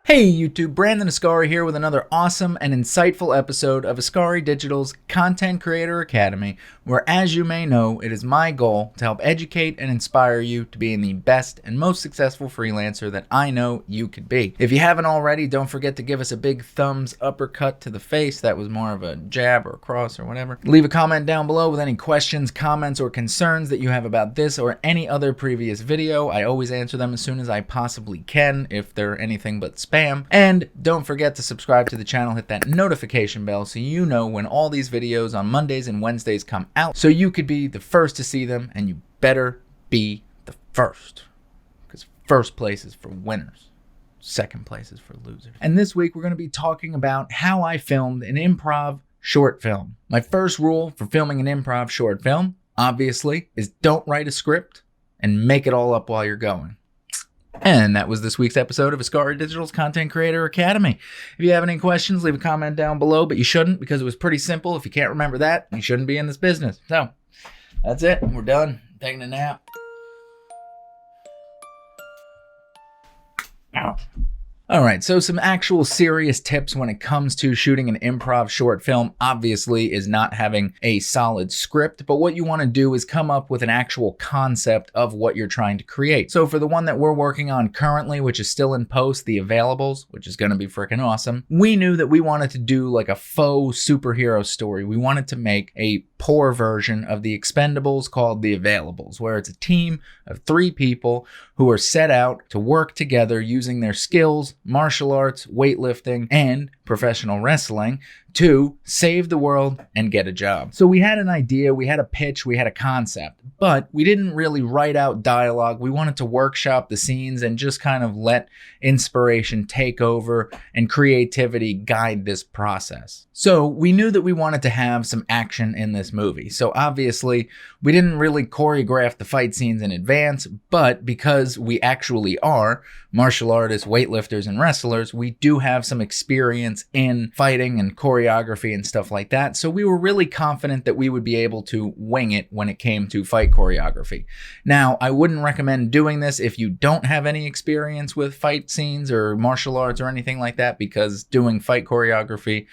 Hey YouTube, Brandon 𝐼𝐸 here with another awesome and insightful episode of 𝐼𝐸 Digital's Content Creator Academy, where, as you may know, it is my goal to help educate and inspire you to being the best and most successful freelancer that I know you could be. If you haven't already, don't forget to give us a big thumbs uppercut to the face. That was more of a jab or a cross or whatever. Leave a comment down below with any questions, comments, or concerns that you have about this or any other previous video. I always answer them as soon as I possibly can if they're anything but spam. And don't forget to subscribe to the channel, hit that notification bell so you know when all these videos on Mondays and Wednesdays come out, so you could be the first to see them, and you better be the first, because first place is for winners, second place is for losers. And this week we're going to be talking about how I filmed an improv short film. My first rule for filming an improv short film, obviously, is don't write a script and make it all up while you're going. And that was this week's episode of 𝐸 Digital's Content Creator Academy. If you have any questions, leave a comment down below, but you shouldn't, because it was pretty simple. If you can't remember that, you shouldn't be in this business. So, that's it. We're done. Taking a nap. Ow. Alright, so some actual serious tips when it comes to shooting an improv short film, obviously, is not having a solid script, but what you want to do is come up with an actual concept of what you're trying to create. So for the one that we're working on currently, which is still in post, the Availables, which is going to be freaking awesome, we knew that we wanted to do like a faux superhero story. We wanted to make a poor version of the Expendables called the Availables, where it's a team of 3 people who are set out to work together using their skills, martial arts, weightlifting, and professional wrestling to save the world and get a job. So we had an idea, we had a pitch, we had a concept, but we didn't really write out dialogue. We wanted to workshop the scenes and just kind of let inspiration take over and creativity guide this process. So we knew that we wanted to have some action in this movie. So obviously we didn't really choreograph the fight scenes in advance, but because we actually are martial artists, weightlifters, and wrestlers, we do have some experience in fighting and choreography and stuff like that. So we were really confident that we would be able to wing it when it came to fight choreography. Now, I wouldn't recommend doing this if you don't have any experience with fight scenes or martial arts or anything like that, because doing fight choreography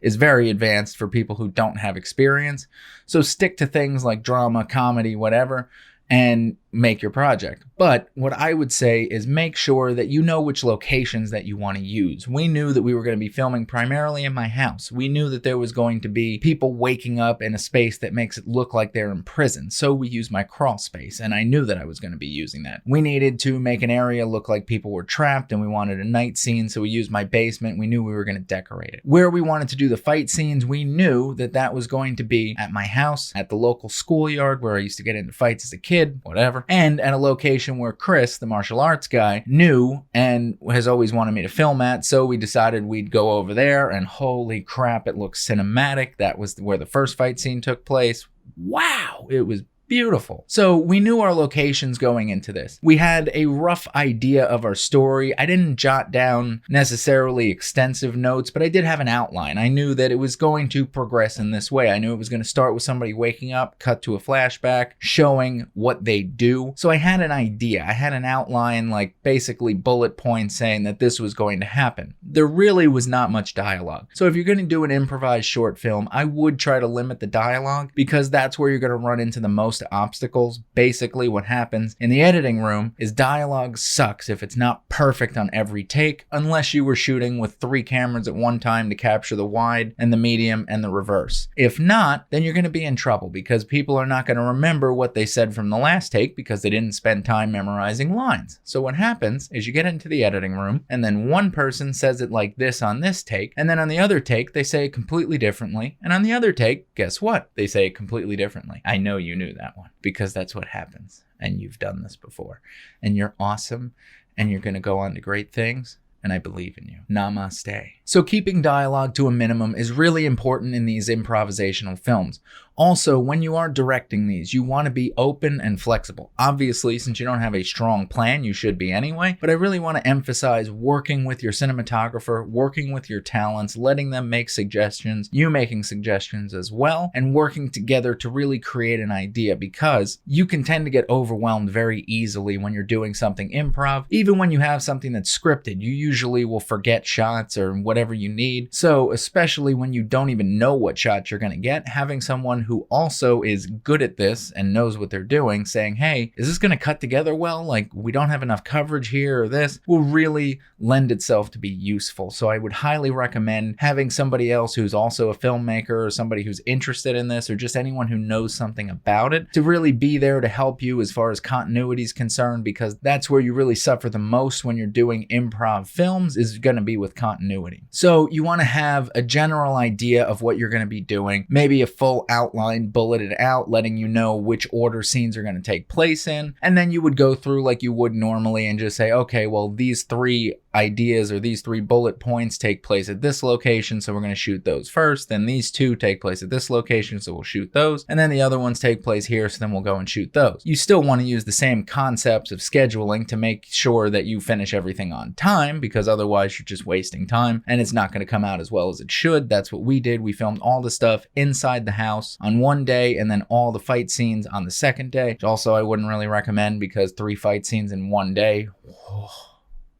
is very advanced for people who don't have experience. So stick to things like drama, comedy, whatever, and make your project. But what I would say is make sure that you know which locations that you want to use. We knew that we were going to be filming primarily in my house. We knew that there was going to be people waking up in a space that makes it look like they're in prison. So we used my crawl space, and I knew that I was going to be using that. We needed to make an area look like people were trapped, and we wanted a night scene, so we used my basement. We knew we were going to decorate it. Where we wanted to do the fight scenes, we knew that that was going to be at my house, at the local schoolyard where I used to get into fights as a kid, whatever, and at a location where Chris, the martial arts guy, knew and has always wanted me to film at. So we decided we'd go over there, and holy crap, it looks cinematic. That was where the first fight scene took place. Wow, it was beautiful. So we knew our locations going into this. We had a rough idea of our story. I didn't jot down necessarily extensive notes, but I did have an outline. I knew that it was going to progress in this way. I knew it was going to start with somebody waking up, cut to a flashback, showing what they do. So I had an idea. I had an outline, like basically bullet points saying that this was going to happen. There really was not much dialogue. So if you're going to do an improvised short film, I would try to limit the dialogue, because that's where you're going to run into the most obstacles. Basically what happens in the editing room is dialogue sucks if it's not perfect on every take, unless you were shooting with 3 cameras at one time to capture the wide and the medium and the reverse. If not, then you're going to be in trouble, because people are not going to remember what they said from the last take because they didn't spend time memorizing lines. So what happens is you get into the editing room, and then one person says it like this on this take, and then on the other take they say it completely differently, and on the other take, guess what? They say it completely differently. I know you knew that one, because that's what happens, and you've done this before, and you're awesome, and you're going to go on to great things, and I believe in you. Namaste. So keeping dialogue to a minimum is really important in these improvisational films. Also, when you are directing these, you want to be open and flexible. Obviously, since you don't have a strong plan, you should be anyway, but I really want to emphasize working with your cinematographer, working with your talents, letting them make suggestions, you making suggestions as well, and working together to really create an idea, because you can tend to get overwhelmed very easily when you're doing something improv. Even when you have something that's scripted, you usually will forget shots or whatever you need. So especially when you don't even know what shots you're going to get, having someone who also is good at this and knows what they're doing saying, hey, is this going to cut together well? Like, we don't have enough coverage here or this, will really lend itself to be useful. So I would highly recommend having somebody else who's also a filmmaker or somebody who's interested in this or just anyone who knows something about it to really be there to help you as far as continuity is concerned, because that's where you really suffer the most when you're doing improv films, is going to be with continuity. So you want to have a general idea of what you're going to be doing, maybe a full outline bulleted out, letting you know which order scenes are going to take place in. And then you would go through like you would normally and just say, okay, well, these 3 ideas or these 3 bullet points take place at this location, so we're going to shoot those first. Then these 2 take place at this location, so we'll shoot those. And then the other ones take place here, so then we'll go and shoot those. You still want to use the same concepts of scheduling to make sure that you finish everything on time, because otherwise you're just wasting time and it's not going to come out as well as it should. That's what we did. We filmed all the stuff inside the house on one day and then all the fight scenes on the second day, which also I wouldn't really recommend because 3 fight scenes in one day,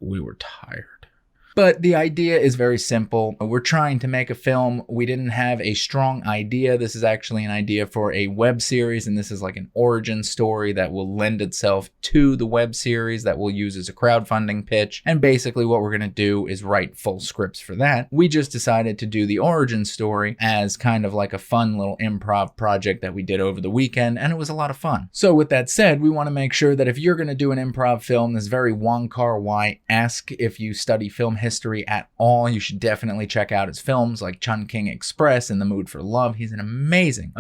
we were tired. But the idea is very simple. We're trying to make a film. We didn't have a strong idea. This is actually an idea for a web series, and this is like an origin story that will lend itself to the web series that we'll use as a crowdfunding pitch. And basically what we're going to do is write full scripts for that. We just decided to do the origin story as kind of like a fun little improv project that we did over the weekend, and it was a lot of fun. So with that said, we want to make sure that if you're going to do an improv film that's very Wong Kar-wai-esque, if you study film history at all, you should definitely check out his films like Chungking Express and The Mood for Love. He's an amazing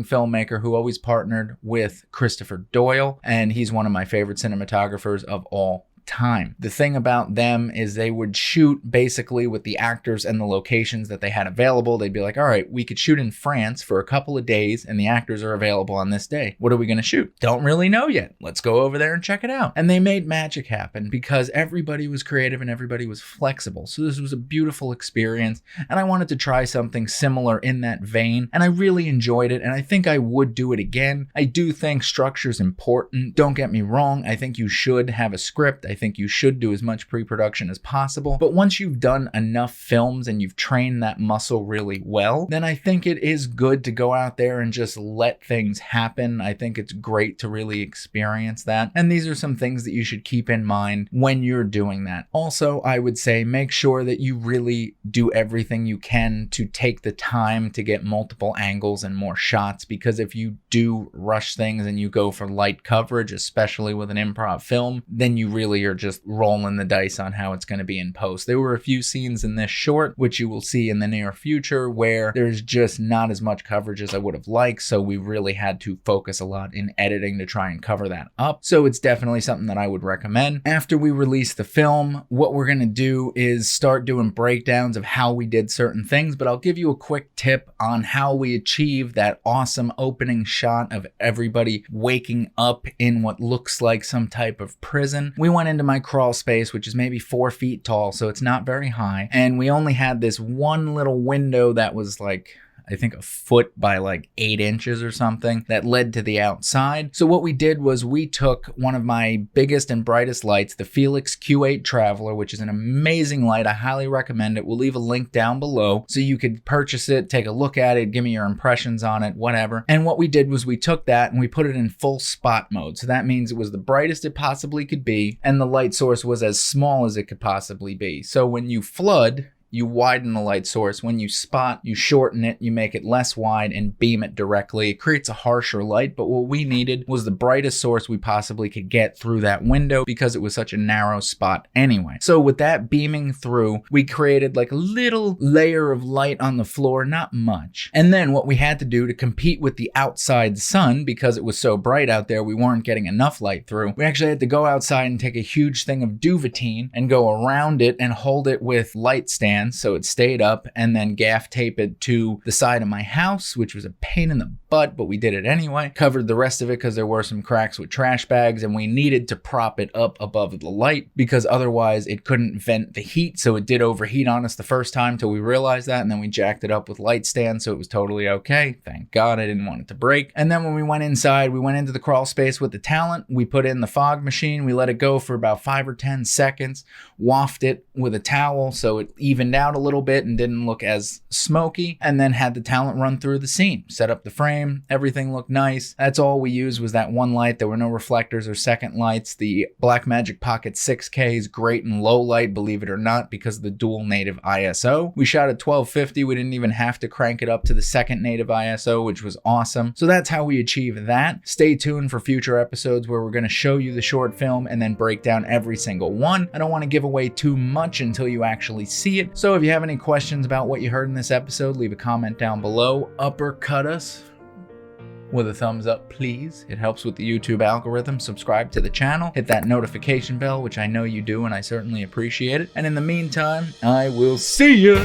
filmmaker who always partnered with Christopher Doyle, and he's one of my favorite cinematographers of all time. The thing about them is they would shoot basically with the actors and the locations that they had available. They'd be like, all right, we could shoot in France for a couple of days and the actors are available on this day. What are we going to shoot? Don't really know yet. Let's go over there and check it out. And they made magic happen because everybody was creative and everybody was flexible. So this was a beautiful experience, and I wanted to try something similar in that vein, and I really enjoyed it, and I think I would do it again. I do think structure is important. Don't get me wrong. I think you should have a script. I think you should do as much pre-production as possible. But once you've done enough films and you've trained that muscle really well, then I think it is good to go out there and just let things happen. I think it's great to really experience that. And these are some things that you should keep in mind when you're doing that. Also, I would say make sure that you really do everything you can to take the time to get multiple angles and more shots, because if you do rush things and you go for light coverage, especially with an improv film, then you really are just rolling the dice on how it's going to be in post. There were a few scenes in this short, which you will see in the near future, where there's just not as much coverage as I would have liked, so we really had to focus a lot in editing to try and cover that up. So it's definitely something that I would recommend. After we release the film, what we're going to do is start doing breakdowns of how we did certain things, but I'll give you a quick tip on how we achieved that awesome opening shot of everybody waking up in what looks like some type of prison. We went into my crawl space, which is maybe 4 feet tall, so it's not very high, and we only had this one little window that was like, I think, a foot by like 8 inches or something that led to the outside. So what we did was we took one of my biggest and brightest lights, the Felix Q8 Traveler, which is an amazing light. I highly recommend it. We'll leave a link down below so you could purchase it, take a look at it, give me your impressions on it, whatever. And what we did was we took that and we put it in full spot mode. So that means it was the brightest it possibly could be, and the light source was as small as it could possibly be. So when you flood, you widen the light source. When you spot, you shorten it, you make it less wide and beam it directly. It creates a harsher light, but what we needed was the brightest source we possibly could get through that window because it was such a narrow spot anyway. So with that beaming through, we created like a little layer of light on the floor, not much. And then what we had to do to compete with the outside sun, because it was so bright out there, we weren't getting enough light through. We actually had to go outside and take a huge thing of Duvetine and go around it and hold it with light stands stand so it stayed up, and then gaff tape it to the side of my house, which was a pain in the butt, but we did it anyway. Covered the rest of it because there were some cracks with trash bags, and we needed to prop it up above the light because otherwise it couldn't vent the heat. So it did overheat on us the first time till we realized that, and then we jacked it up with light stand so it was totally okay. Thank God I didn't want it to break. And then when we went inside, we went into the crawl space with the talent. We put in the fog machine. We let it go for about 5 or 10 seconds, waffed it with a towel so it evened out a little bit and didn't look as smoky, and then had the talent run through the scene, set up the frame. Everything looked nice. That's all we used was that one light. There were no reflectors or second lights. The Blackmagic Pocket 6K is great in low light, believe it or not, because of the dual native ISO. We shot at 1250. We didn't even have to crank it up to the second native ISO, which was awesome. So that's how we achieve that. Stay tuned for future episodes where we're going to show you the short film and then break down every single one. I don't want to give away too much until you actually see it. So if you have any questions about what you heard in this episode, leave a comment down below. Uppercut us with a thumbs up, please. It helps with the YouTube algorithm. Subscribe to the channel. Hit that notification bell, which I know you do, and I certainly appreciate it. And in the meantime, I will see you